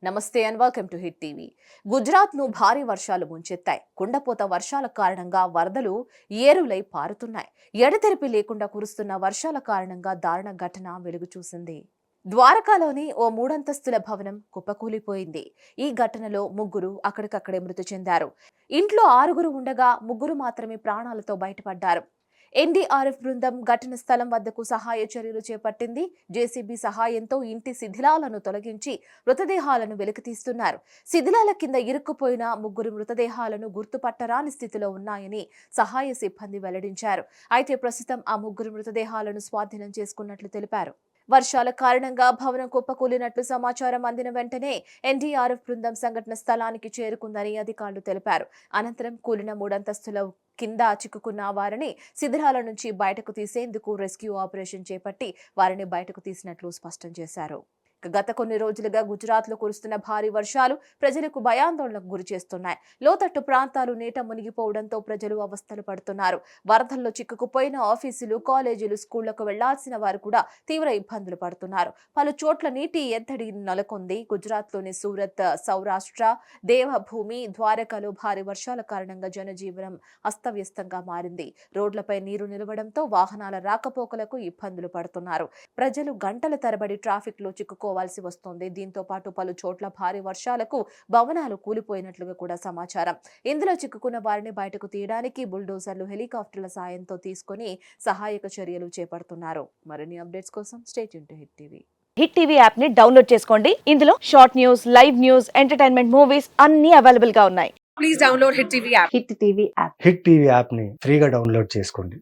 నమస్తే and welcome to hit TV. గుజరాత్ను భారీ వర్షాలు ముంచెత్తాయి. కుండపోత వర్షాల కారణంగా వరదలు ఏరులై పారుతున్నాయి. ఎడతెరిపి లేకుండా కురుస్తున్న వర్షాల కారణంగా దారుణ ఘటన వెలుగు చూసింది. ద్వారకాలోని ఓ 3 అంతస్తుల భవనం కుప్పకూలిపోయింది. ఈ ఘటనలో 3 అక్కడికక్కడే మృతి చెందారు. ఇంట్లో 6 ఉండగా 3 మాత్రమే ప్రాణాలతో బయటపడ్డారు. ఎన్డీఆర్ఎఫ్ బృందం ఘటన స్థలం వద్దకు సహాయ చర్యలు చేపట్టింది. జేసీబీ సహాయంతో ఇంటి శిథిలాలను తొలగించి మృతదేహాలను వెలికితీస్తున్నారు. శిథిలాల కింద ఇరుక్కుపోయిన 3 మృతదేహాలను గుర్తుపట్టరాని స్థితిలో ఉన్నాయని సహాయ సిబ్బంది వెల్లడించారు. అయితే ప్రస్తుతం ఆ 3 మృతదేహాలను స్వాధీనం చేసుకున్నట్లు తెలిపారు. వర్షాల కారణంగా భవనం కుప్పకూలినట్లు సమాచారం అందిన వెంటనే ఎన్డీఆర్ఎఫ్ బృందం సంఘటన స్థలానికి చేరుకుందని అధికారులు తెలిపారు. అనంతరం కూలిన 3 అంతస్తుల కింద చిక్కుకున్న వారిని శిథిలాల నుంచి బయటకు తీసేందుకు రెస్క్యూ ఆపరేషన్ చేపట్టి వారిని బయటకు తీసినట్లు స్పష్టం చేశారు. గత కొన్ని రోజులుగా గుజరాత్లో కురుస్తున్న భారీ వర్షాలు ప్రజలకు భయాందోళనకు గురి చేస్తున్నాయి. లోతట్టు ప్రాంతాలు నీట మునిగిపోవడంతో ప్రజలు అవస్థలు పడుతున్నారు. వరదల్లో చిక్కుకుపోయిన ఆఫీసులు, కాలేజీలు, స్కూళ్లకు వెళ్లాల్సిన వారు కూడా తీవ్ర ఇబ్బందులు పడుతున్నారు. పలు చోట్ల నీటి ఎద్దడి నెలకొంది. గుజరాత్లోని సూరత్, సౌరాష్ట్ర, దేవభూమి, ద్వారకలో భారీ వర్షాల కారణంగా జనజీవనం అస్తవ్యస్తంగా మారింది. రోడ్లపై నీరు నిలవడంతో వాహనాల రాకపోకలకు ఇబ్బందులు పడుతున్నారు. ప్రజలు గంటల తరబడి ట్రాఫిక్ లో చిక్కుకోవాల్సి వస్తోంది. దీంతో పాటు పలు చోట్ల భారీ వర్షాలకు భవనాలు కూలిపోయినట్లుగా కూడా సమాచారం. ఇందులో చిక్కుకున్న వారిని బయటకు తీయడానికి బుల్డోజర్లు, హెలికాప్టర్ల సాయంతో తీసుకుని సహాయక చర్యలు చేపడుతున్నారు. మరిన్ని అప్డేట్స్ కోసం stay tune to hit TV. Hit TV app ని డౌన్లోడ్ చేసుకోండి. ఇందులో short news, live news, entertainment movies అన్ని అవైలబుల్ గా ఉన్నాయి. Please download Hit TV app. Hit TV app hit TV యాప్ని ఫ్రీగా డౌన్లోడ్ చేసుకోండి.